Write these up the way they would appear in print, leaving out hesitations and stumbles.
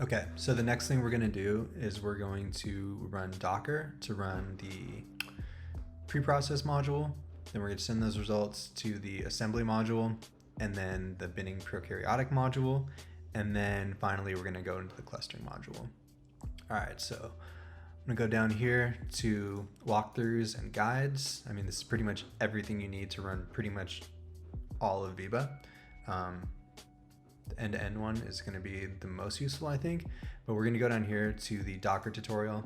Okay, so the next thing we're going to do is we're going to run Docker to run the preprocess module. Then we're going to send those results to the assembly module, and then the binning prokaryotic module, and then finally we're going to go into the clustering module. All right, so I'm going to go down here to walkthroughs and guides. I mean, this is pretty much everything you need to run pretty much all of VEBA. The end-to-end one is going to be the most useful, I think, but we're going to go down here to the Docker tutorial.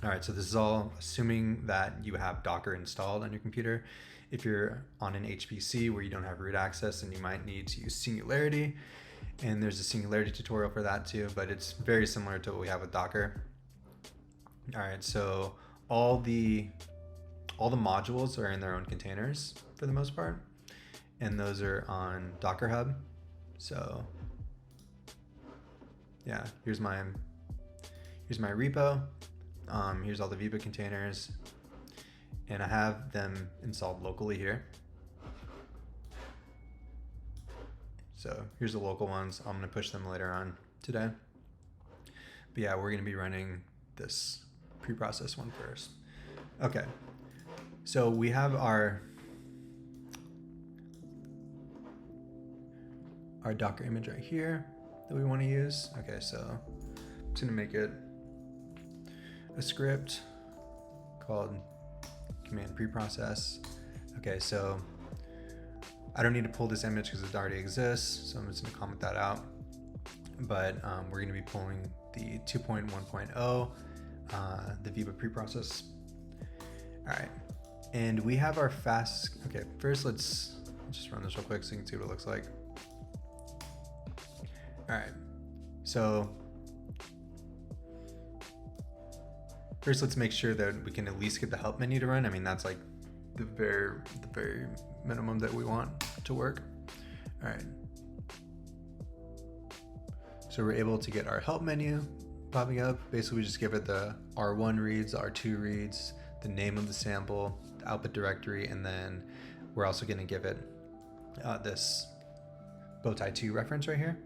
All right, so this is all assuming that you have Docker installed on your computer. If you're on an HPC where you don't have root access, then you might need to use Singularity, and there's a Singularity tutorial for that too, but it's very similar to what we have with Docker. All right, so all the modules are in their own containers for the most part, and those are on Docker Hub. So yeah, here's my repo. Here's all the VEBA containers, and I have them installed locally here. So here's the local ones. I'm gonna push them later on today. But yeah, we're gonna be running this preprocess one first. Okay, so we have our Docker image right here that we want to use. Okay, so I'm just gonna make it a script called command preprocess. Okay, so I don't need to pull this image because it already exists, so I'm just gonna comment that out. But we're gonna be pulling the 2.1.0, the VEBA preprocess. All right, and we have our fast. Okay, first let's just run this real quick so you can see what it looks like. All right, so first let's make sure that we can at least get the help menu to run. I mean, that's like the very minimum that we want to work. All right, so we're able to get our help menu popping up. Basically, we just give it the R1 reads, R2 reads, the name of the sample, the output directory, and then we're also going to give it this bowtie 2 reference right here.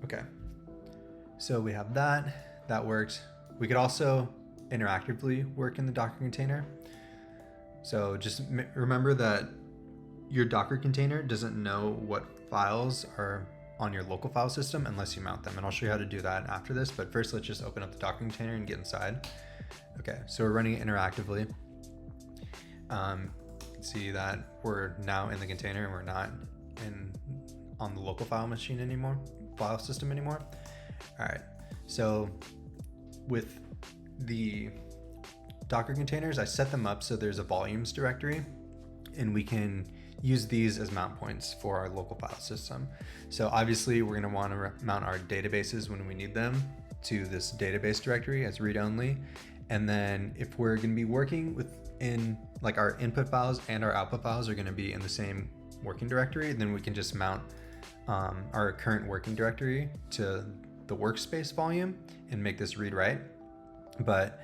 Okay, so we have that worked. We could also interactively work in the Docker container. So just remember that your Docker container doesn't know what files are on your local file system unless you mount them. And I'll show you how to do that after this, but first let's just open up the Docker container and get inside. Okay, so we're running it interactively. You can see that we're now in the container and we're not on the local file system anymore. All right, so with the Docker containers, I set them up so there's a volumes directory, and we can use these as mount points for our local file system. So obviously we're going to want to mount our databases when we need them to this database directory as read-only. And then if we're going to be working within, like, our input files and our output files are going to be in the same working directory, then we can just mount our current working directory to the workspace volume and make this read write. But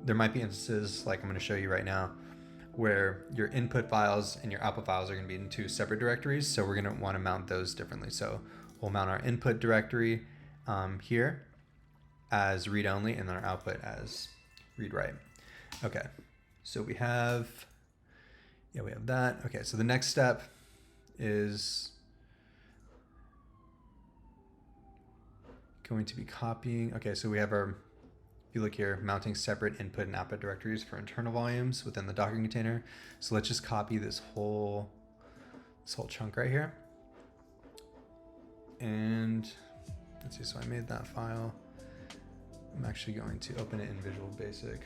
there might be instances, like I'm going to show you right now, where your input files and your output files are going to be in two separate directories. So we're going to want to mount those differently. So we'll mount our input directory here as read only, and then our output as read write. Okay, so we have that. Okay, so the next step is going to be copying. Okay, so we have our, if you look here, mounting separate input and output directories for internal volumes within the Docker container. So let's just copy this whole chunk right here. And let's see, so I made that file. I'm actually going to open it in Visual Basic.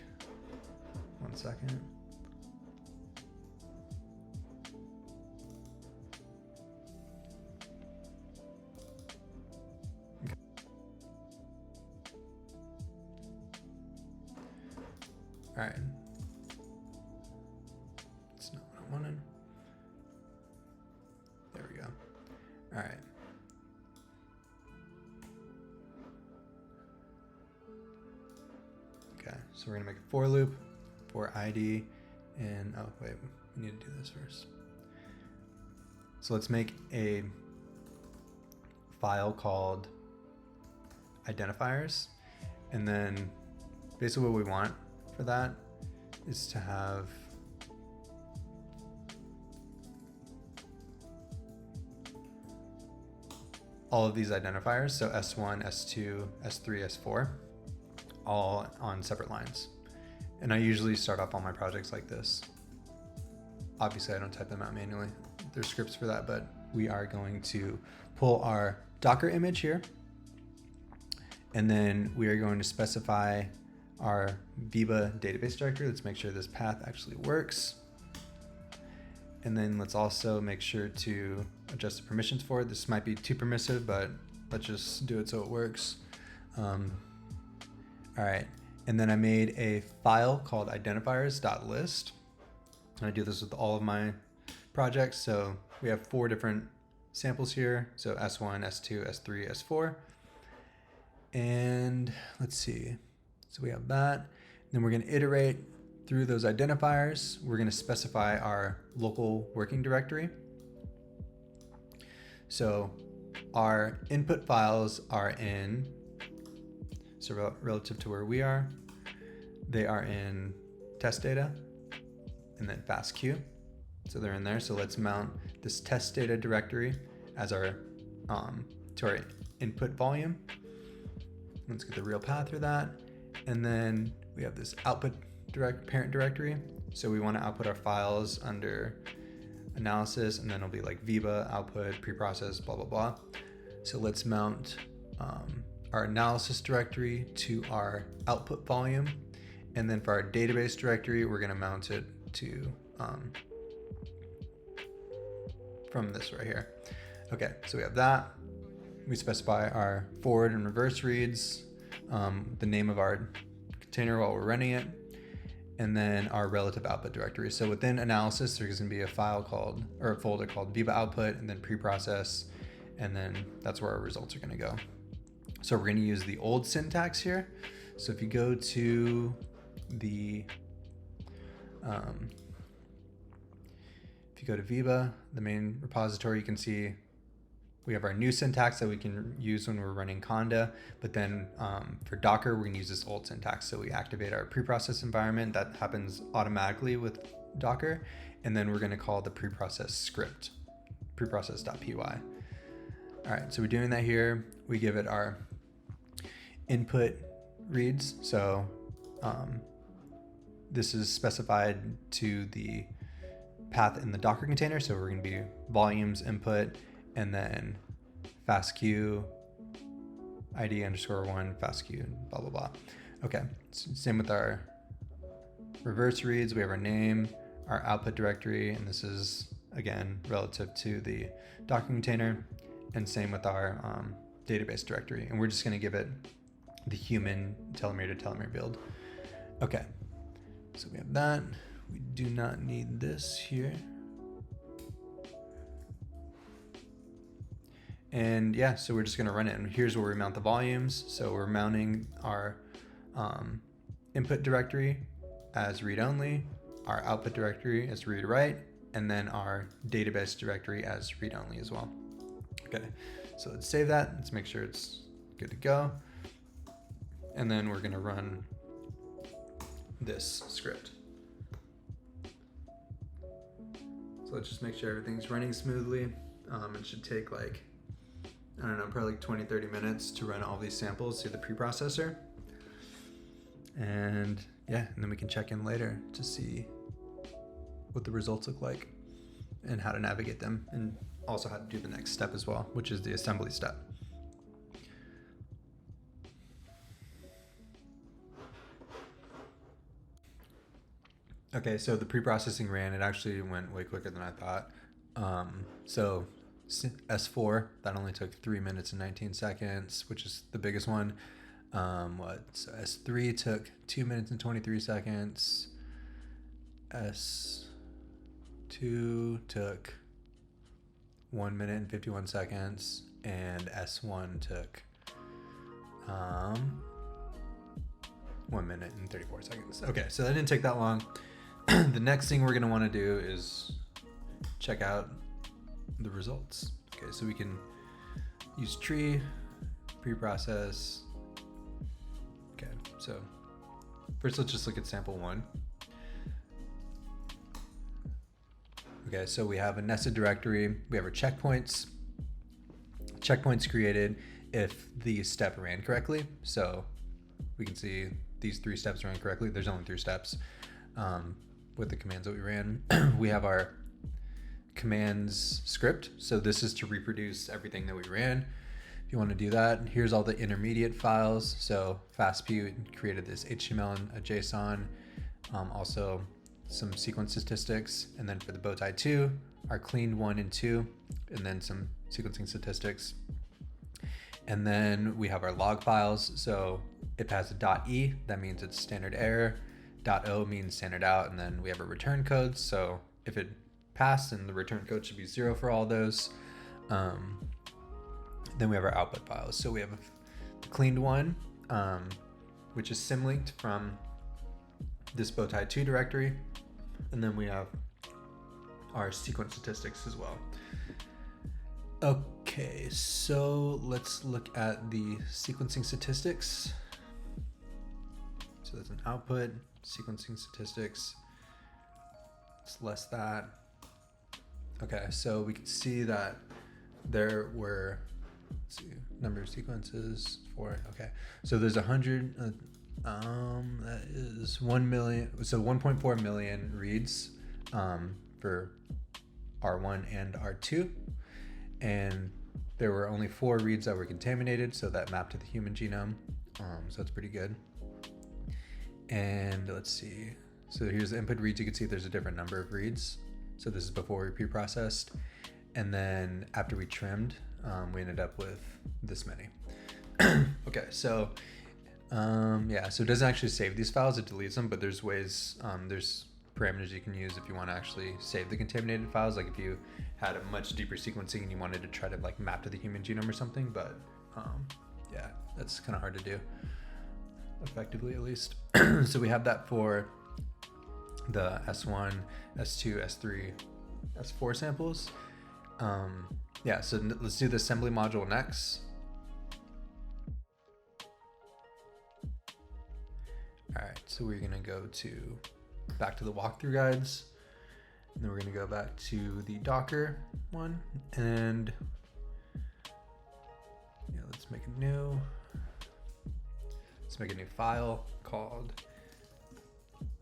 1 second. Okay. All right. That's not what I wanted. There we go. All right. Okay, so we're gonna make a for loop for ID, and oh wait, we need to do this first. So let's make a file called identifiers. And then basically what we want for that is to have all of these identifiers, so S1, S2, S3, S4, all on separate lines. And I usually start off all my projects like this. Obviously I don't type them out manually. There's scripts for that, but we are going to pull our Docker image here. And then we are going to specify our VEBA database directory. Let's make sure this path actually works. And then let's also make sure to adjust the permissions for it. This might be too permissive, but let's just do it so it works. All right, and then I made a file called identifiers.list. And I do this with all of my projects. So we have 4 different samples here. So S1, S2, S3, S4. And let's see. So we have that. Then we're going to iterate through those identifiers. We're going to specify our local working directory. So our input files are in, so relative to where we are, they are in test data and then fastq. So they're in there. So let's mount this test data directory as our to our input volume. Let's get the real path for that. And then we have this output parent directory. So we want to output our files under analysis, and then it'll be like VEBA, output, preprocess, blah, blah, blah. So let's mount our analysis directory to our output volume. And then for our database directory, we're going to mount it to from this right here. Okay, so we have that. We specify our forward and reverse reads, the name of our container while we're running it, and then our relative output directory. So within analysis, there's going to be a file called, or a folder called VEBA output, and then preprocess, and then that's where our results are going to go. So we're going to use the old syntax here. So if you go to the, if you go to VEBA, the main repository, you can see we have our new syntax that we can use when we're running Conda, but then for Docker, we're going to use this old syntax. So we activate our preprocess environment. That happens automatically with Docker. And then we're going to call the preprocess script, preprocess.py. All right, so we're doing that here. We give it our input reads. So this is specified to the path in the Docker container. So we're going to be volumes input, and then fastq id _1 fastq blah blah blah. Okay, so same with our reverse reads. We have our name, our output directory, and this is again relative to the Docker container, and same with our database directory. And we're just going to give it the human telomere to telomere build. Okay, so we have that. We do not need this here. And yeah, so we're just going to run it. And here's where we mount the volumes. So we're mounting our input directory as read-only, our output directory as read-write, and then our database directory as read-only as well. Okay, so let's save that. Let's make sure it's good to go. And then we're going to run this script. So let's just make sure everything's running smoothly. It should take like, I don't know, probably like 20-30 minutes to run all these samples through the preprocessor. And yeah, and then we can check in later to see what the results look like and how to navigate them, and also how to do the next step as well, which is the assembly step. Okay, so the preprocessing ran. It actually went way quicker than I thought. So S4, that only took 3 minutes and 19 seconds, which is the biggest one. So S3 took 2 minutes and 23 seconds. S2 took 1 minute and 51 seconds. And S1 took 1 minute and 34 seconds. Okay, so that didn't take that long. The next thing we're going to want to do is check out the results. Okay, so we can use tree, preprocess, So first, let's just look at sample 1. Okay, so we have a nested directory. We have our checkpoints. Checkpoints created if the step ran correctly. So we can see these 3 steps ran correctly. There's only 3 steps with the commands that we ran. We have our commands script. So this is to reproduce everything that we ran. If you want to do that, here's all the intermediate files. So FastP created this HTML and a JSON, also some sequence statistics. And then for the bowtie 2, our cleaned 1 and 2, and then some sequencing statistics. And then we have our log files. So it has a .e, that means it's standard error. .o means standard out, and then we have a return code. So if it passed, then the return code should be 0 for all those. Then we have our output files. So we have the cleaned 1, which is symlinked from this bowtie 2 directory. And then we have our sequence statistics as well. Okay, so let's look at the sequencing statistics. So that's an output, sequencing statistics. Let's less that. Okay, so we can see that there were, let's see, number of sequences, 4. Okay, so there's 100, that is 1 million, so 1.4 million reads for R1 and R2. And there were only 4 reads that were contaminated, so that mapped to the human genome. So that's pretty good. And let's see. So here's the input reads. You can see there's a different number of reads. So this is before we pre-processed. And then after we trimmed, we ended up with this many. Okay, so yeah, so it doesn't actually save these files, it deletes them, but there's ways, there's parameters you can use if you want to actually save the contaminated files, like if you had a much deeper sequencing and you wanted to try to like map to the human genome or something. But yeah, that's kind of hard to do effectively, at least. So we have that for the S1, S2, S3, S4 samples. Yeah, so let's do the assembly module next. All right, so we're gonna go back to the walkthrough guides, and then we're gonna go back to the Docker one, and yeah, let's make a new file called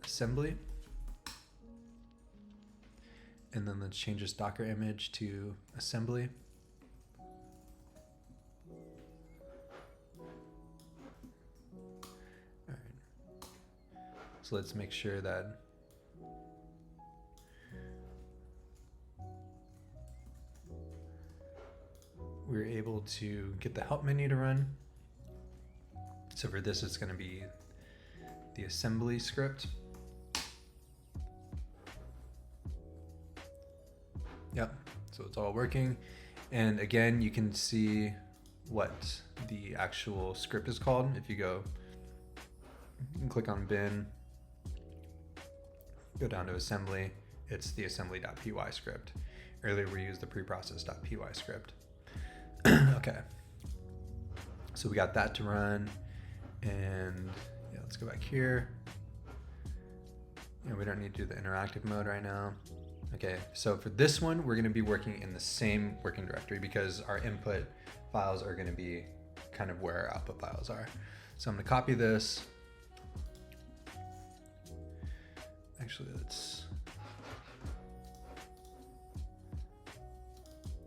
assembly, and then let's change this Docker image to assembly. So let's make sure that we're able to get the help menu to run. So for this, it's going to be the assembly script. Yep, so it's all working. And again, you can see what the actual script is called. If you go and click on bin, go down to assembly, it's the assembly.py script. Earlier we used the preprocess.py script. Okay, so we got that to run, and yeah, let's go back here. Yeah, we don't need to do the interactive mode right now. Okay, so for this one, we're gonna be working in the same working directory because our input files are gonna be kind of where our output files are. So I'm gonna copy this. Actually, let's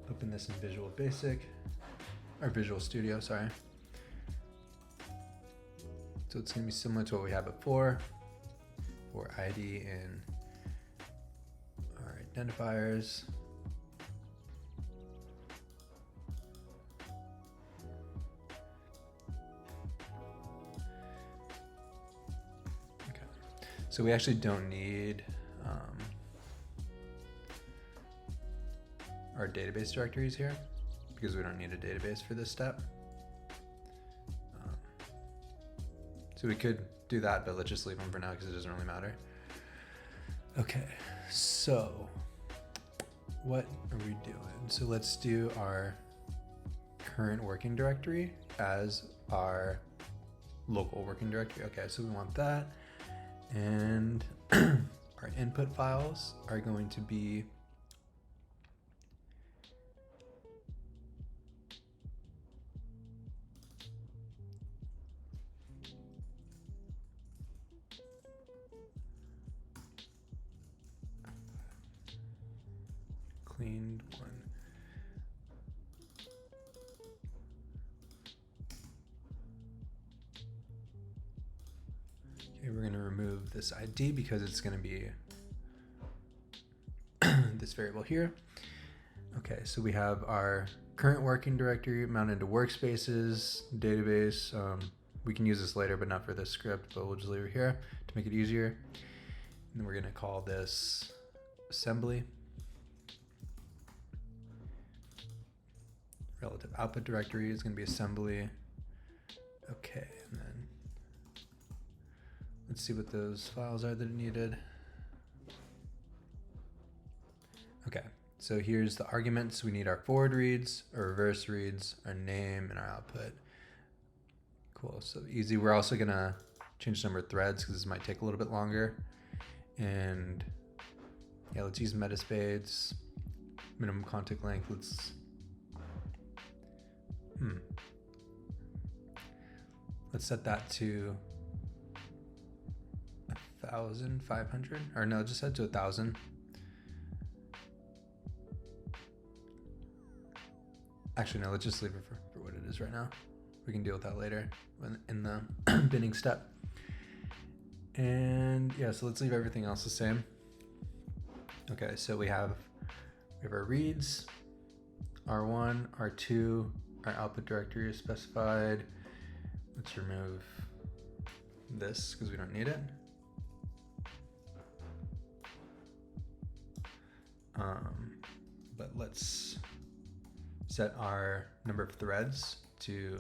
open this in Visual Basic, or Visual Studio, sorry. So it's gonna be similar to what we had before for ID and our identifiers. So we actually don't need our database directories here because we don't need a database for this step. So we could do that, but let's just leave them for now because it doesn't really matter. Okay, so what are we doing? So let's do our current working directory as our local working directory. Okay, so we want that. And our input files are going to be cleaned one. Okay, we're going to remove this ID because it's going to be this variable here. Okay, so we have our current working directory mounted to workspaces, database. We can use this later, but not for this script, but we'll just leave it here to make it easier. And then we're going to call this assembly. Relative output directory is going to be assembly. Okay, and then let's see what those files are that are needed. Okay, so here's the arguments. We need our forward reads, our reverse reads, our name, and our output. Cool, so easy. We're also gonna change the number of threads because this might take a little bit longer. And yeah, let's use metaspades. Minimum contact length, let's set that to 1,500, or no, just set to 1,000. Actually, no, let's just leave it for what it is right now. We can deal with that later in the binning step. And yeah, so let's leave everything else the same. Okay, so we have our reads, R1, R2, our output directory is specified. Let's remove this because we don't need it. But let's set our number of threads to,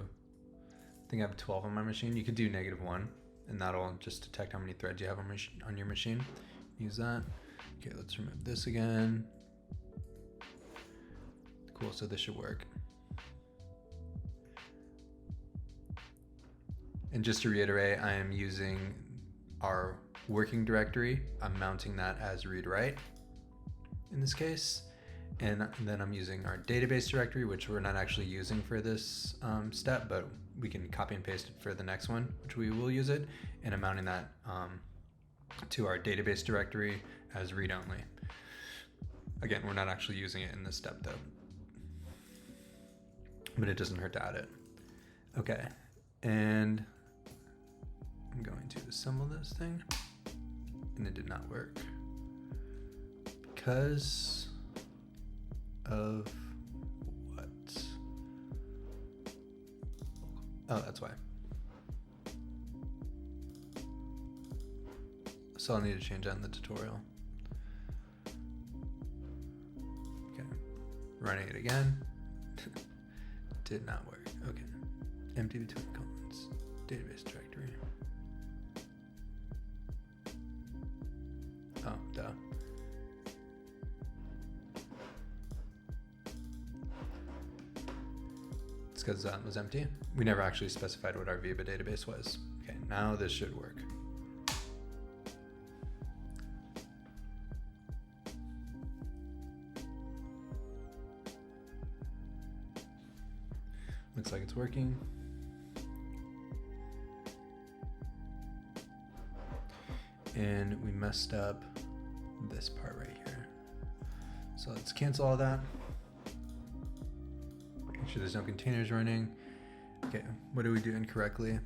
I think I have 12 on my machine. You could do -1, and that'll just detect how many threads you have on your machine. Use that. Okay, let's remove this again. Cool, so this should work. And just to reiterate, I am using our working directory. I'm mounting that as read-write in this case. And then I'm using our database directory, which we're not actually using for this step, but we can copy and paste it for the next one, which we will use it. And I'm mounting that to our database directory as read-only. Again, we're not actually using it in this step though, but it doesn't hurt to add it. Okay, and I'm going to assemble this thing, and it did not work because of what? Oh, that's why. So I'll need to change that in the tutorial. Okay, running it again. Did not work. Okay, empty between colons, database directory. Oh, duh. It's because that was empty. We never actually specified what our VEBA database was. Okay, now this should work. Looks like it's working. And we messed up this part right here. So let's cancel all that. Make sure there's no containers running. Okay, what do we do incorrectly?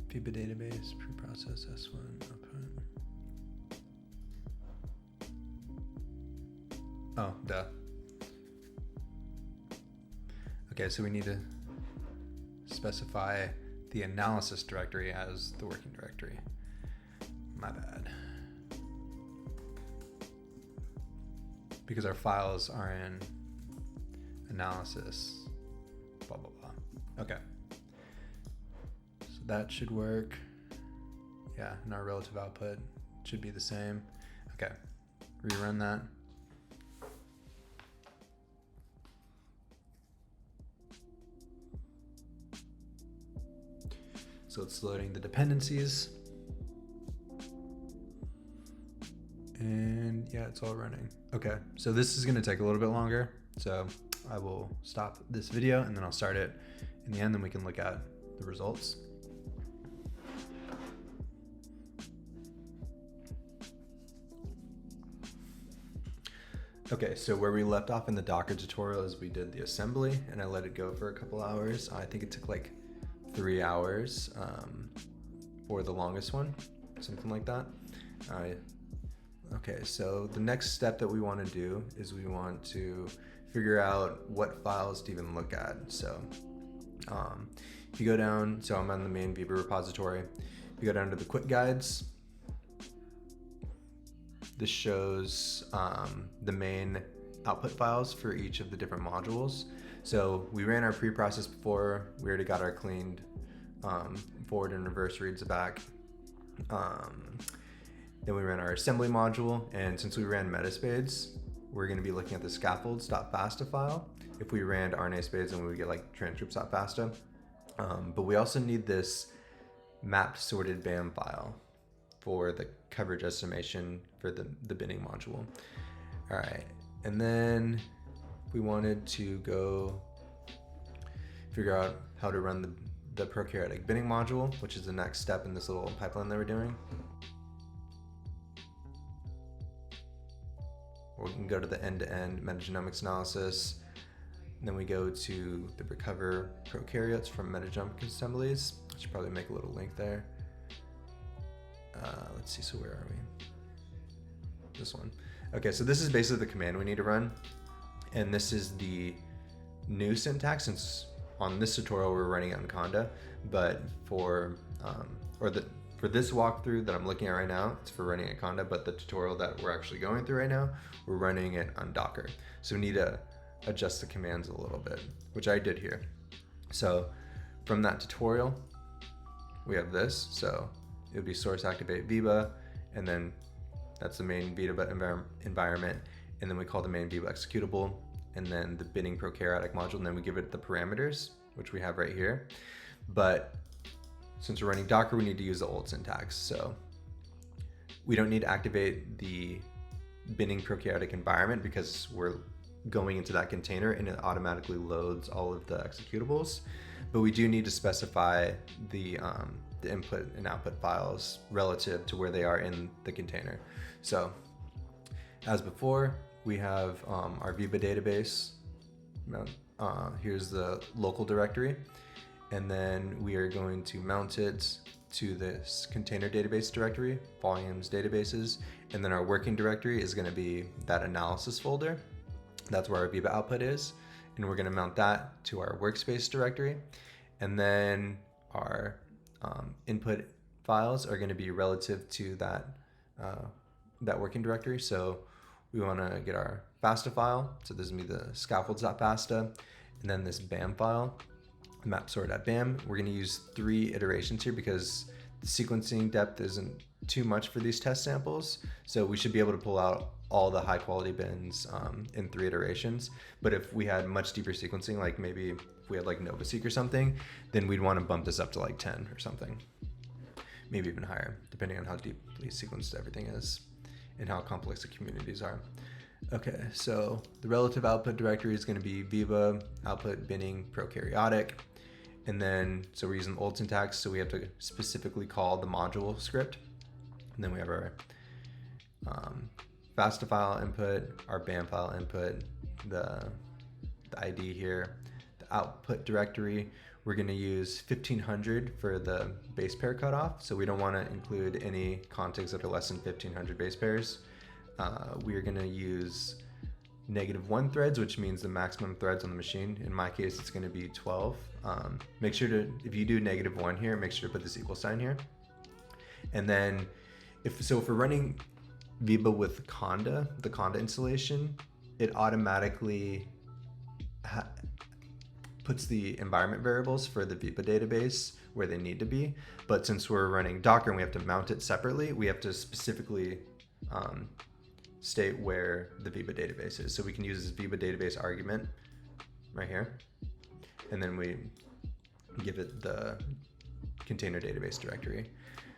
VEBA database, preprocess S1 output. Oh, duh. Okay, so we need to specify the analysis directory as the working directory. My bad. Because our files are in analysis, blah, blah, blah. Okay. So that should work. Yeah, and our relative output should be the same. Okay, rerun that. So it's loading the dependencies. And yeah, it's all running. Okay, so this is gonna take a little bit longer. So I will stop this video and then I'll start it in the end, then we can look at the results. Okay, so where we left off in the Docker tutorial is we did the assembly and I let it go for a couple hours. I think it took like 3 hours for the longest one, something like that. Okay, so the next step that we want to do is we want to figure out what files to even look at. So if you go down, so I'm on the main VEBA repository. If you go down to the quick guides, this shows the main output files for each of the different modules. So we ran our pre-process before, we already got our cleaned forward and reverse reads back. Then we ran our assembly module, and since we ran metaspades, we're going to be looking at the scaffolds.fasta file. If we ran RNA spades, then we would get like transcripts.fasta. But we also need this mapped sorted BAM file for the coverage estimation for the binning module. All right, and then we wanted to go figure out how to run the prokaryotic binning module, which is the next step in this little pipeline that we're doing. Or we can go to the end-to-end metagenomics analysis, and then we go to the recover prokaryotes from metagenomic assemblies. I should probably make a little link there. Let's see, so where are we? This one. Okay, so this is basically the command we need to run, and this is the new syntax since on this tutorial we're running it on Conda, but for this walkthrough that I'm looking at right now, it's for running at Conda, but the tutorial that we're actually going through right now, we're running it on Docker. So we need to adjust the commands a little bit, which I did here. So from that tutorial, we have this. So it would be source activate VEBA, and then that's the main VEBA environment. And then we call the main VEBA executable, and then the binning prokaryotic module, and then we give it the parameters, which we have right here. But since we're running Docker, we need to use the old syntax. So we don't need to activate the binning prokaryotic environment because we're going into that container and it automatically loads all of the executables. But we do need to specify the input and output files relative to where they are in the container. So as before, we have our VEBA database. Here's the local directory. And then we are going to mount it to this container database directory, volumes databases, and then our working directory is going to be that analysis folder. That's where our VEBA output is, and we're going to mount that to our workspace directory. And then our input files are going to be relative to that working directory. So we want to get our FASTA file. So this is going to be the scaffolds.fasta, and then this BAM file. Map sort.bam. We're going to use 3 iterations here because the sequencing depth isn't too much for these test samples. So we should be able to pull out all the high quality bins in 3 iterations. But if we had much deeper sequencing, like maybe if we had like NovaSeq or something, then we'd want to bump this up to like 10 or something. Maybe even higher, depending on how deeply sequenced everything is and how complex the communities are. Okay, so the relative output directory is going to be VEBA output binning prokaryotic. And then, so we're using old syntax, so we have to specifically call the module script. And then we have our FASTA file input, our BAM file input, the ID here, the output directory. We're going to use 1500 for the base pair cutoff. So we don't want to include any contigs that are less than 1500 base pairs. We are going to use -1 threads, which means the maximum threads on the machine. In my case, it's going to be 12. Make sure to, if you do -1 here, make sure to put this equal sign here. And then, if we're running VEBA with Conda, the Conda installation, it automatically puts the environment variables for the VEBA database where they need to be. But since we're running Docker and we have to mount it separately, we have to specifically state where the VEBA database is. So we can use this VEBA database argument right here. And then we give it the container database directory.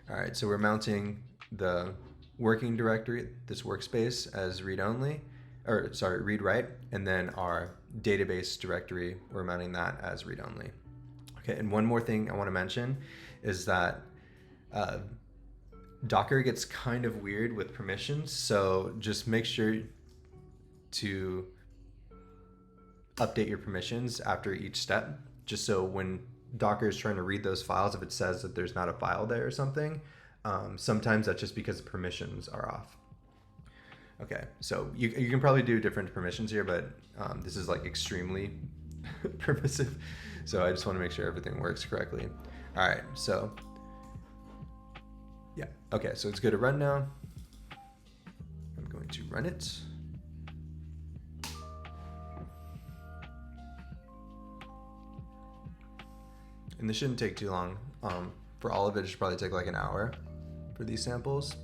All right, so we're mounting the working directory, this workspace, as read-only, or sorry, read-write, and then our database directory, we're mounting that as read-only. Okay, and one more thing I want to mention is that Docker gets kind of weird with permissions, so just make sure to update your permissions after each step, just so when Docker is trying to read those files, if it says that there's not a file there or something, sometimes that's just because the permissions are off. Okay, so you can probably do different permissions here, but this is like extremely permissive, so I just want to make sure everything works correctly. All right, so yeah, okay, so it's good to run now. I'm going to run it. And this shouldn't take too long. For all of it should probably take like an hour for these samples,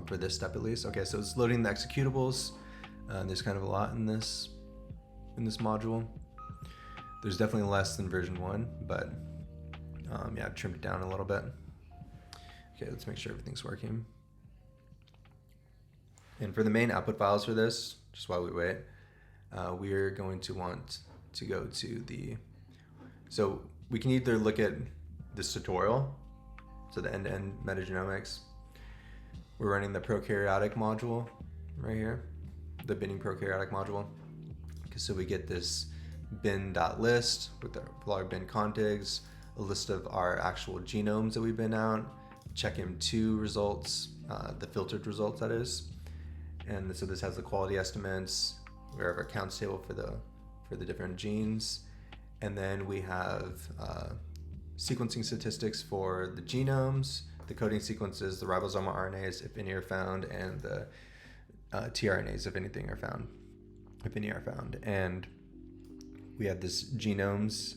for this step at least. Okay, so it's loading the executables. There's kind of a lot in this module. There's definitely less than version 1, but yeah, I've trimmed it down a little bit. Okay, let's make sure everything's working. And for the main output files for this, just while we wait, we're going to want to go to the, so we can either look at this tutorial, so the end-to-end metagenomics. We're running the prokaryotic module right here, the binning prokaryotic module. So we get this bin.list with our bin contigs, a list of our actual genomes that we've bin out, checkm2 results, the filtered results that is. And so this has the quality estimates. We have our counts table for the different genes. And then we have sequencing statistics for the genomes, the coding sequences, the ribosomal RNAs, if any are found, and the tRNAs, if any are found. And we have this genomes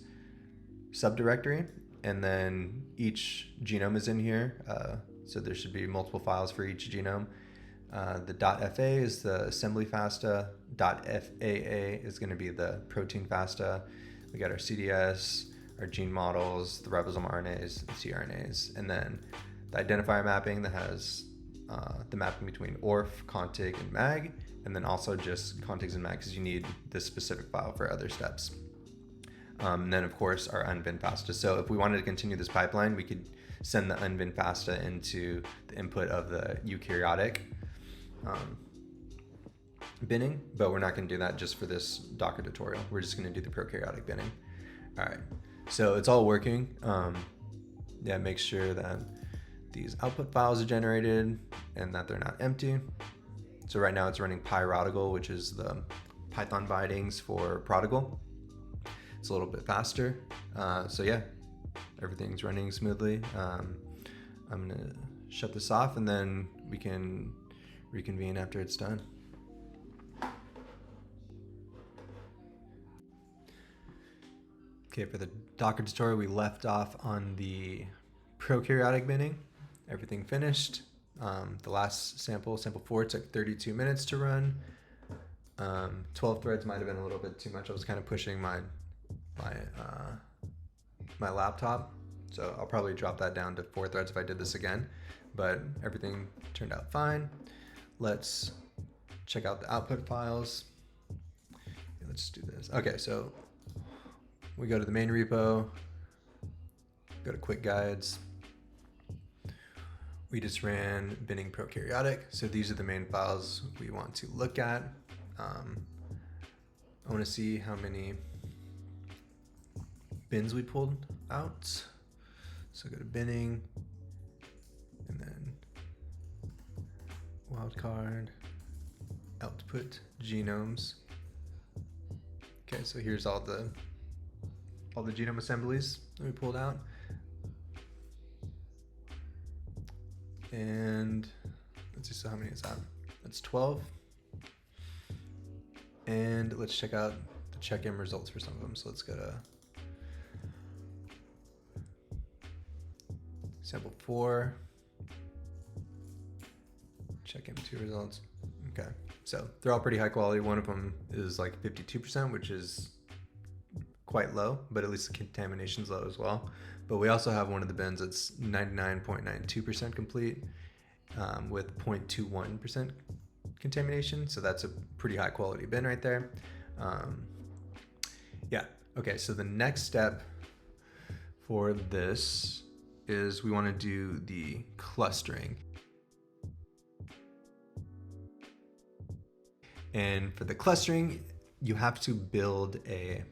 subdirectory, and then each genome is in here. So there should be multiple files for each genome. The .fa is the assembly FASTA. .faa is going to be the protein FASTA. We got our CDS, our gene models, the ribosomal RNAs, and tRNAs, and then the identifier mapping that has the mapping between ORF, contig, and mag, and then also just contigs and mag because you need this specific file for other steps. And then of course our unbin FASTA. So if we wanted to continue this pipeline, we could send the unbin FASTA into the input of the eukaryotic binning, but we're not going to do that just for this Docker tutorial. We're just going to do the prokaryotic binning. All right, so it's all working. Yeah, make sure that these output files are generated and that they're not empty. So right now it's running pyRodigal, which is the Python bindings for Prodigal. It's a little bit faster. So yeah, everything's running smoothly. I'm gonna shut this off and then we can reconvene after it's done. Okay, for the Docker tutorial, we left off on the prokaryotic binning. Everything finished. The last sample 4, took 32 minutes to run. 12 threads might have been a little bit too much. I was kind of pushing my laptop, so I'll probably drop that down to 4 threads if I did this again, but everything turned out fine. Let's check out the output files. Let's do this. Okay, so we go to the main repo, go to quick guides. We just ran binning prokaryotic. So these are the main files we want to look at. I want to see how many bins we pulled out. So go to binning and then wildcard, output genomes. Okay, so here's all the genome assemblies that we pulled out. And let's see, so how many is that? That's 12. And let's check out the check-in results for some of them. So let's go to sample 4, check-in 2 results. Okay, so they're all pretty high quality. One of them is like 52%, which is quite low, but at least the contamination's low as well. But we also have one of the bins that's 99.92% complete with 0.21% contamination. So that's a pretty high quality bin right there. Yeah. Okay. So the next step for this is we want to do the clustering. And for the clustering, you have to build a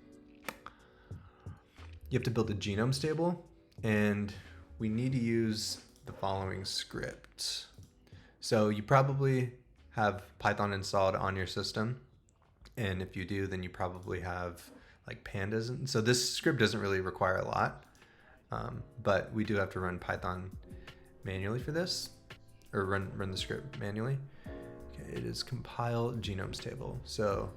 genome stable, and we need to use the following script. So you probably have Python installed on your system, and if you do, then you probably have like pandas. And so this script doesn't really require a lot, but we do have to run Python manually for this, or run the script manually. Okay, it is compile genomes table. So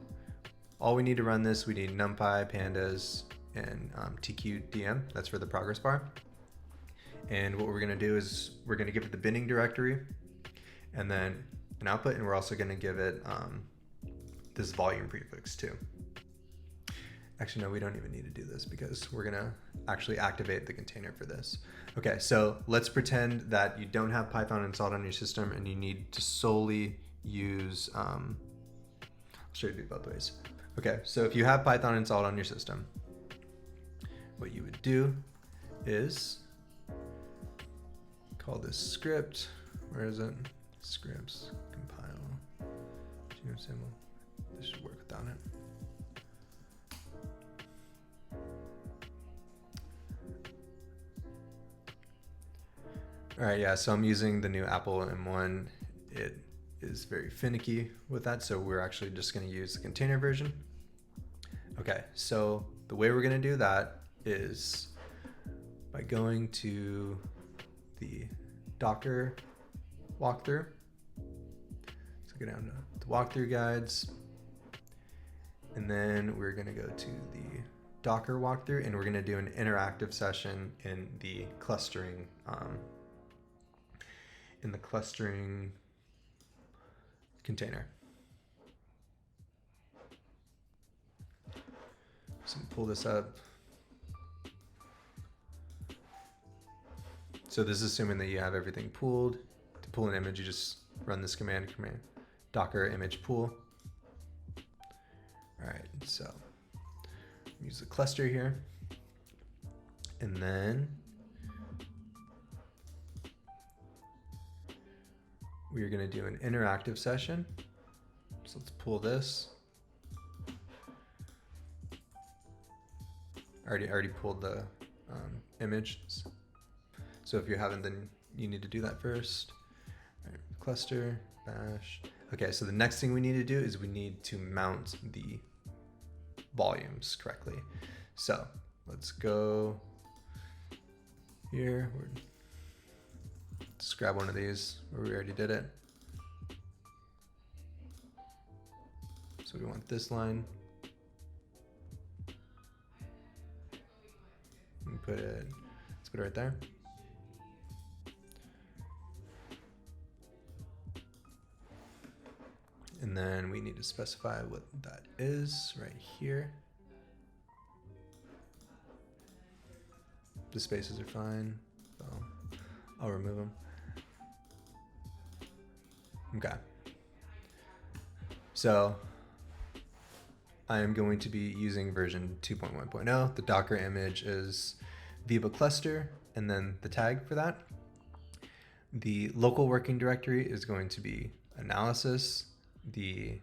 all we need to run this, we need NumPy, pandas, and tqdm. That's for the progress bar. And what we're going to do is we're going to give it the binning directory and then an output, and we're also going to give it this volume prefix too. Actually, no, we don't even need to do this because we're going to actually activate the container for this. Okay, so let's pretend that you don't have Python installed on your system and you need to solely use, I'll show you both ways. Okay, so if you have Python installed on your system, what you would do is call this script. Where is it? Scripts, compile, genome symbol. This should work without it. All right, yeah, so I'm using the new Apple M1. It is very finicky with that, so we're actually just gonna use the container version. Okay, so the way we're gonna do that is by going to the Docker walkthrough. So go down to the walkthrough guides, and then we're gonna go to the Docker walkthrough, and we're gonna do an interactive session in the clustering container. So pull this up. So this is assuming that you have everything pooled. To pull an image, you just run this command docker image pool. All right, so use the cluster here. And then we're gonna do an interactive session. So let's pull this. I already pulled the image. So if you haven't, then you need to do that first. All right, cluster, bash. Okay, so the next thing we need to do is we need to mount the volumes correctly. So let's go here. Let's grab one of these where we already did it. So we want this line. And let's put it right there. And then we need to specify what that is right here. The spaces are fine, so I'll remove them. Okay. So I am going to be using version 2.1.0. The Docker image is VEBA cluster, and then the tag for that. The local working directory is going to be analysis. Then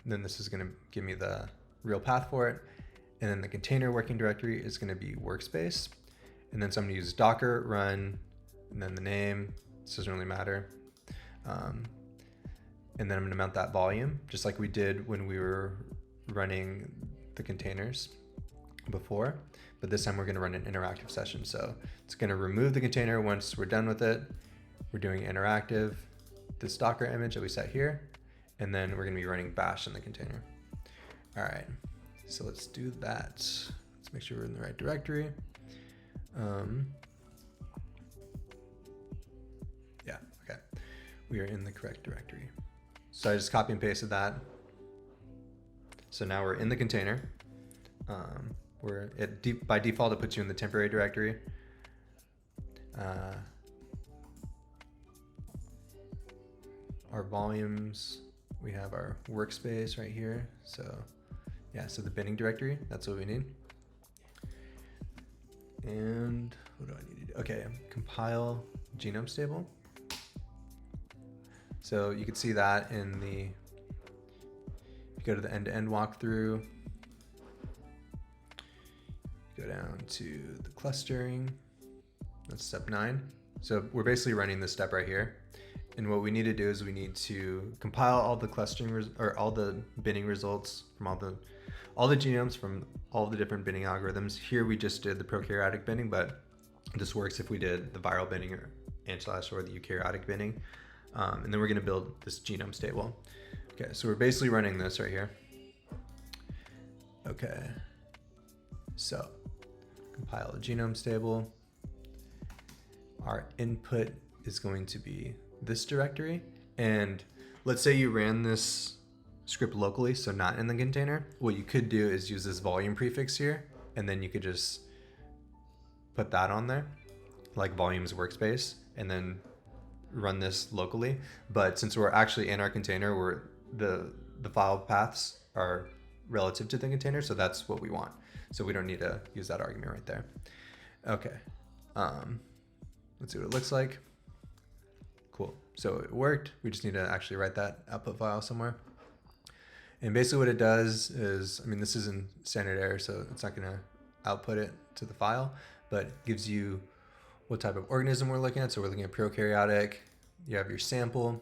this is going to give me the real path for it. And then the container working directory is going to be workspace. And then so I'm going to use Docker run, and then the name. This doesn't really matter. And then I'm going to mount that volume, just like we did when we were running the containers before. But this time we're going to run an interactive session. So it's going to remove the container once we're done with it. We're doing interactive, this Docker image that we set here, and then we're going to be running bash in the container. All right, so let's do that. Let's make sure we're in the right directory. Yeah, okay. We are in the correct directory. So I just copy and pasted that. So now we're in the container. where by default it puts you in the temporary directory. Our volumes, we have our workspace right here. So yeah, so the binning directory, that's what we need. And what do I need to do? Okay, compile genome stable. So you can see that in the, if you go to the end-to-end walkthrough, go down to the clustering, that's step 9. So we're basically running this step right here. And what we need to do is we need to compile all the clustering or all the binning results from all the genomes from all the different binning algorithms. Here we just did the prokaryotic binning, but this works if we did the viral binning or the eukaryotic binning. And then we're going to build this genome stable. Okay, so we're basically running this right here. Okay, so compile the genome stable. Our input is going to be this directory. And let's say you ran this script locally, so not in the container. What you could do is use this volume prefix here, and then you could just put that on there, like volumes workspace, and then run this locally. But since we're actually in our container, the file paths are relative to the container, so that's what we want. So we don't need to use that argument right there. Okay, let's see what it looks like. Cool, so it worked. We just need to actually write that output file somewhere. And basically what it does is, I mean, this is in standard error, so it's not gonna output it to the file, but it gives you what type of organism we're looking at. So we're looking at prokaryotic. You have your sample,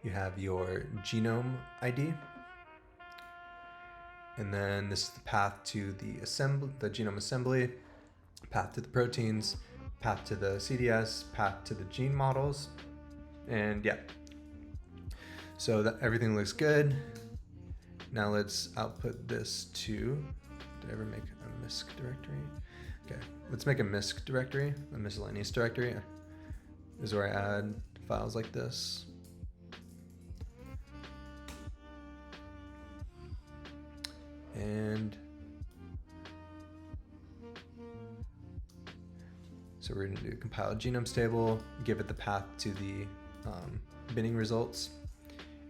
you have your genome ID, and then this is the path to the genome assembly, path to the proteins, path to the CDS, path to the gene models, and yeah. So that everything looks good. Now let's output this to, did I ever make a MISC directory? Okay, let's make a MISC directory, a miscellaneous directory. This is where I add files like this. And so we're gonna do compile genome stable, give it the path to the binning results.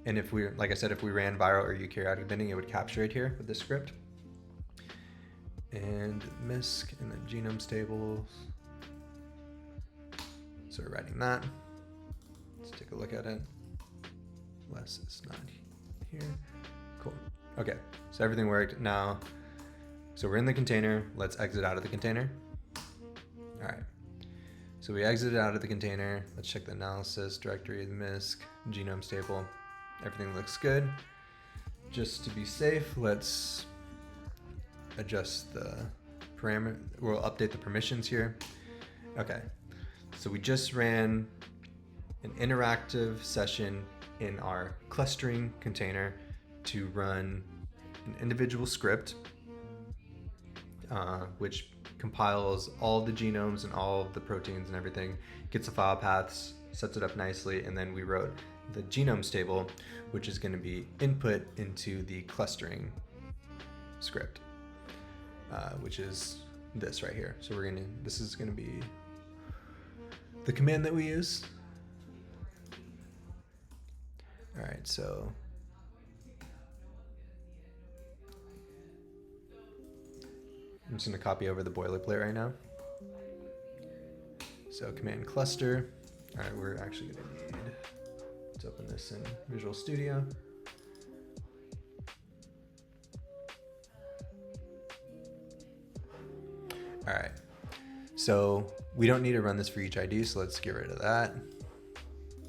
And if we, like I said, if we ran viral or eukaryotic binning, it would capture it here with this script. And MISC and then genome stables. So we're writing that. Let's take a look at it. Les is not here. Cool. Okay, so everything worked. Now, so we're in the container. Let's exit out of the container. All right. So we exited out of the container. Let's check the analysis directory, the MISC, genome stable. Everything looks good. Just to be safe, let's adjust the parameter. We'll update the permissions here. Okay, so we just ran an interactive session in our clustering container to run an individual script, which compiles all the genomes and all of the proteins and everything, gets the file paths, sets it up nicely, and then we wrote the genome stable, which is going to be input into the clustering script, which is this right here. So this is going to be the command that we use. All right, so I'm just going to copy over the boilerplate right now. So command cluster. All right, we're actually going to need to open this in Visual Studio. All right, so we don't need to run this for each ID, so let's get rid of that.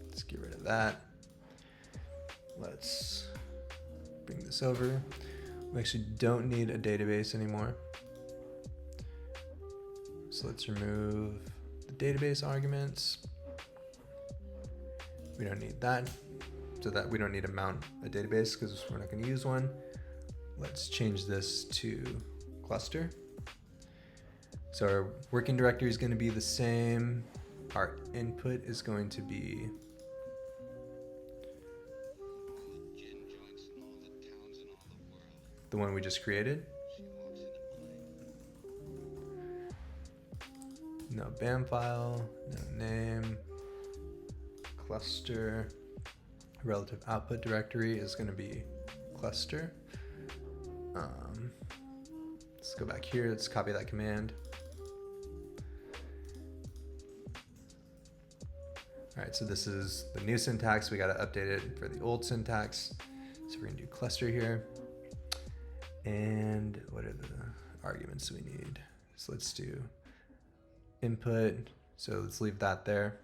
Let's get rid of that. Let's bring this over. We actually don't need a database anymore. So let's remove the database arguments. We don't need that. So that we don't need to mount a database because we're not going to use one. Let's change this to cluster. So our working directory is going to be the same. Our input is going to be the one we just created. no BAM file, no name, cluster, relative output directory is going to be cluster. Let's go back here, let's copy that command. All right, so this is the new syntax. We got to update it for the old syntax. So we're gonna do cluster here. And what are the arguments we need? So let's do input. So let's leave that there.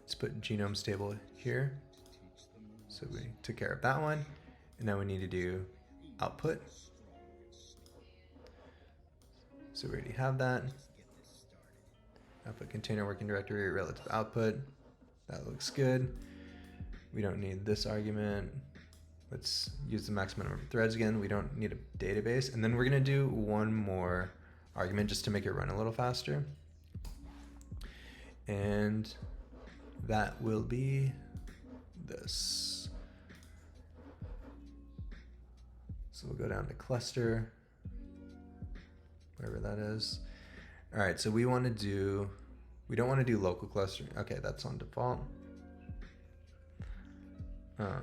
Let's put genomes table here. So we took care of that one. And now we need to do output. So we already have that. Output container working directory relative output. That looks good. We don't need this argument. Let's use the maximum number of threads again. We don't need a database. And then we're gonna do one more argument just to make it run a little faster. And that will be this. So we'll go down to cluster, wherever that is. All right, so we don't want to do local clustering. Okay, that's on default. I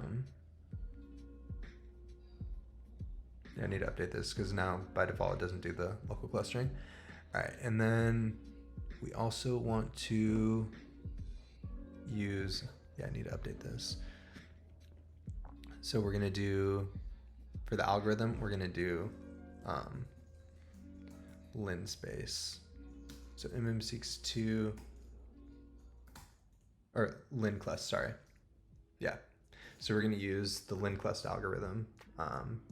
need to update this because now by default it doesn't do the local clustering. All right, and then we also want to use, I need to update this. So we're gonna do, for the algorithm, we're gonna do linspace. So mm62, or linclust, sorry. Yeah, so we're gonna use the linclust algorithm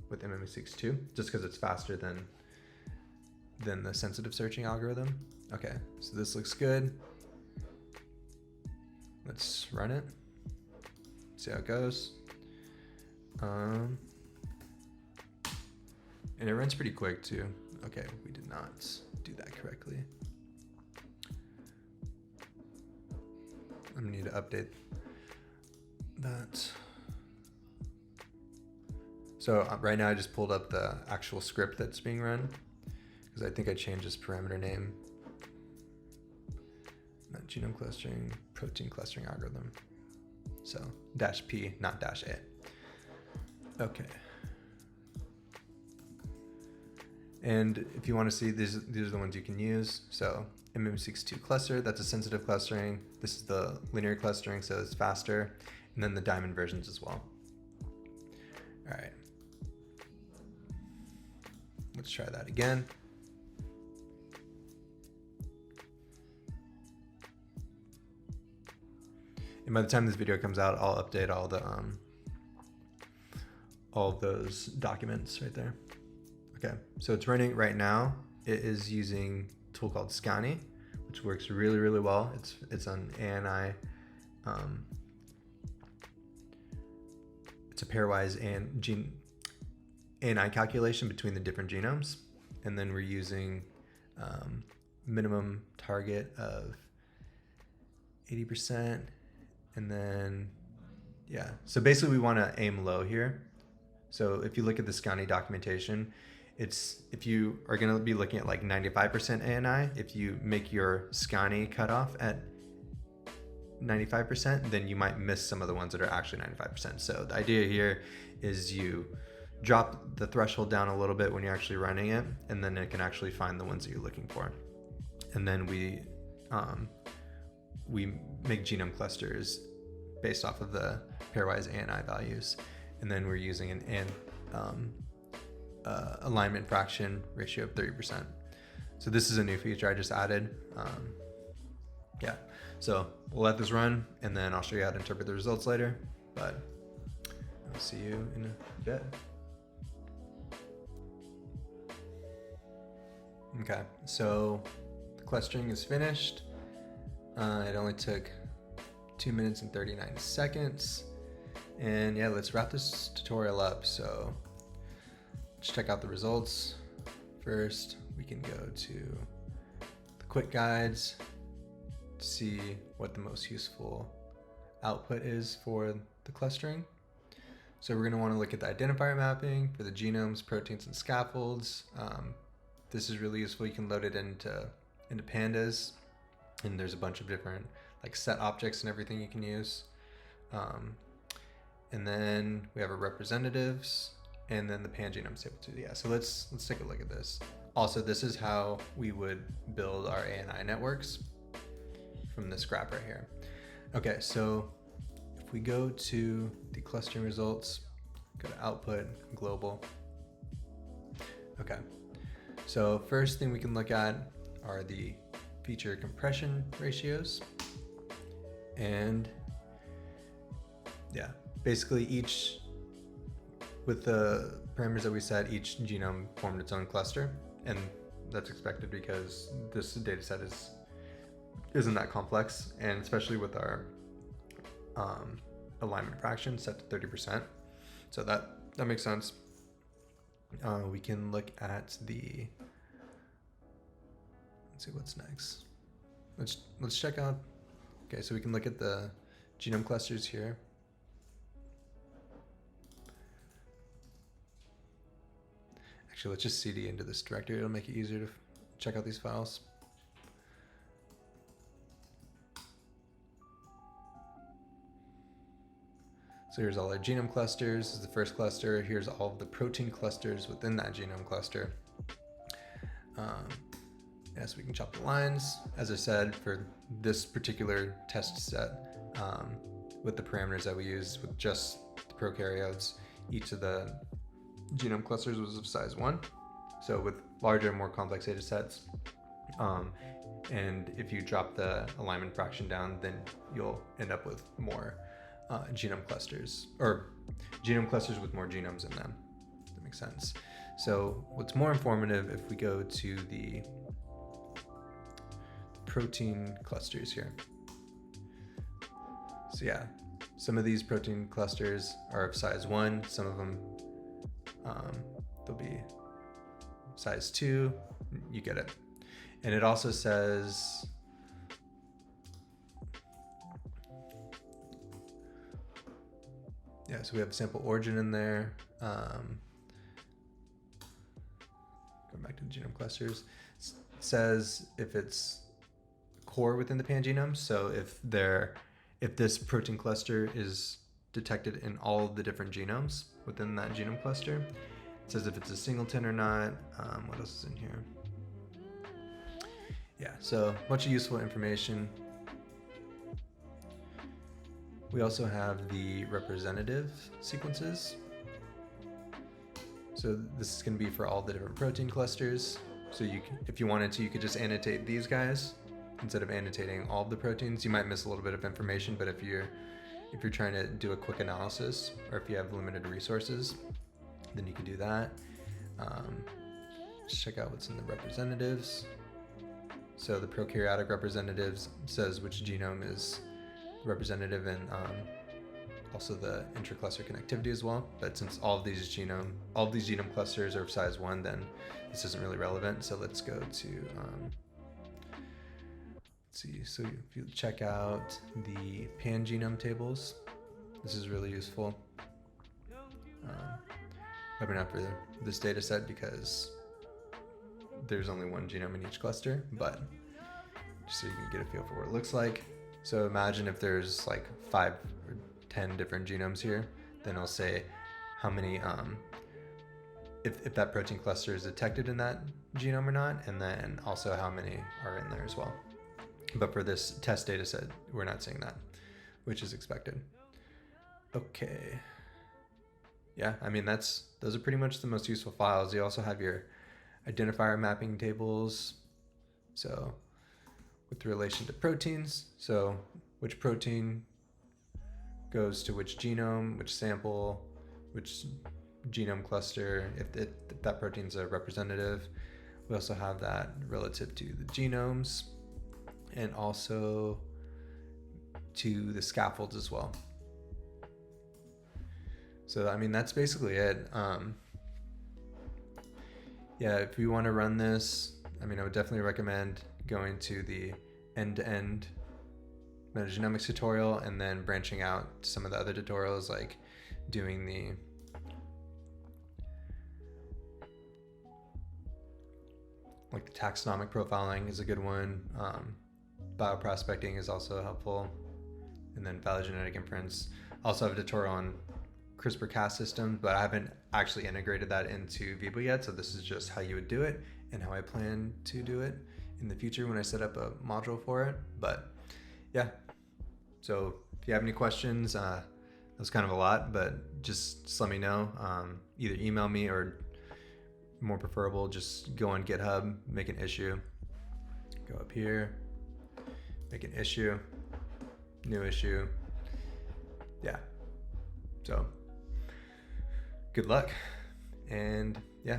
with mm62, just because it's faster than the sensitive searching algorithm. Okay, so this looks good. Let's run it, see how it goes. And it runs pretty quick too. Okay, we did not do that correctly. I'm gonna need to update that. So right now I just pulled up the actual script that's being run because I think I changed this parameter name. Not genome clustering, protein clustering algorithm. So -P, not -A. Okay. And if you want to see, these are the ones you can use. So mm62 cluster, that's a sensitive clustering. This is the linear clustering, so it's faster. And then the diamond versions as well. All right. Let's try that again. And by the time this video comes out, I'll update all the all of those documents right there. Okay, so it's running right now. It is using a tool called Scani, which works really, really well. It's on ANI. It's a pairwise ANI calculation between the different genomes. And then we're using minimum target of 80%. And then, yeah. So basically we want to aim low here. So if you look at the Scani documentation, if you are going to be looking at like 95% ANI, if you make your Scani cutoff at 95%, then you might miss some of the ones that are actually 95%. So the idea here is you drop the threshold down a little bit when you're actually running it, and then it can actually find the ones that you're looking for. And then we make genome clusters based off of the pairwise ANI values. And then we're using an alignment fraction ratio of 30%. So this is a new feature I just added. Yeah, so we'll let this run and then I'll show you how to interpret the results later, but I'll see you in a bit. Okay, so the clustering is finished. It only took 2 minutes and 39 seconds. And yeah, let's wrap this tutorial up. So let's check out the results. First, we can go to the quick guides to see what the most useful output is for the clustering. So we're going to want to look at the identifier mapping for the genomes, proteins, and scaffolds. This is really useful. You can load it into into pandas, and there's a bunch of different like set objects and everything you can use. And then we have our representatives, and then the pangenome table too. Yeah, so let's take a look at this. Also, this is how we would build our ANI networks from this graph right here. Okay, so if we go to the clustering results, go to output, global. Okay, so first thing we can look at are the feature compression ratios. And yeah, basically with the parameters that we set, each genome formed its own cluster, and that's expected because this data set isn't that complex, and especially with our alignment fraction set to 30%. So that makes sense. We can look at let's see what's next. Let's check out. Okay, so we can look at the genome clusters here. Actually, let's just cd into this directory. It'll make it easier to check out these files. So here's all our genome clusters. This is the first cluster. Here's all of the protein clusters within that genome cluster. So we can chop the lines. As I said, for this particular test set, with the parameters that we use with just the prokaryotes, each of the genome clusters was of size 1. So with larger, more complex data sets, and if you drop the alignment fraction down, then you'll end up with more genome clusters, or genome clusters with more genomes in them. That makes sense. So what's more informative if we go to the protein clusters here. So yeah, some of these protein clusters are of size 1, some of them they'll be size 2, you get it. And it also says so we have sample origin in there. Going back to the genome clusters, it says if it's core within the pangenome. So if this protein cluster is detected in all of the different genomes within that genome cluster. It says if it's a singleton or not. What else is in here? Yeah, so a bunch of useful information. We also have the representative sequences. So this is going to be for all the different protein clusters. So if you wanted to, you could just annotate these guys instead of annotating all of the proteins. You might miss a little bit of information, but if you're trying to do a quick analysis, or if you have limited resources, then you can do that. Just check out what's in the representatives. So the prokaryotic representatives says which genome is representative, and also the intracluster connectivity as well. But since all of these genome clusters are of size 1, then this isn't really relevant. So let's go to let's see. So if you check out the pangenome tables, this is really useful. Probably not for this data set because there's only one genome in each cluster, but just so you can get a feel for what it looks like. So imagine if there's like 5 or 10 different genomes here, then I'll say how many, if that protein cluster is detected in that genome or not, and then also how many are in there as well. But for this test data set, we're not seeing that, which is expected. Okay. Yeah, I mean, those are pretty much the most useful files. You also have your identifier mapping tables. So with relation to proteins, so which protein goes to which genome, which sample, which genome cluster, if that protein's a representative. We also have that relative to the genomes and also to the scaffolds as well. So, I mean, that's basically it. Yeah, if you want to run this, I mean, I would definitely recommend going to the end-to-end metagenomics tutorial and then branching out to some of the other tutorials, like doing the like the taxonomic profiling is a good one. Bioprospecting is also helpful. And then phylogenetic inference. I also have a tutorial on CRISPR-Cas systems, but I haven't actually integrated that into VEBA yet. So this is just how you would do it and how I plan to do it in the future when I set up a module for it. But yeah, so if you have any questions, that was kind of a lot, but just let me know. Either email me or, more preferable, just go on GitHub, make an issue, go up here, make an issue, new issue. Yeah, so good luck, and yeah,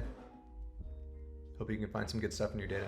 hope you can find some good stuff in your data.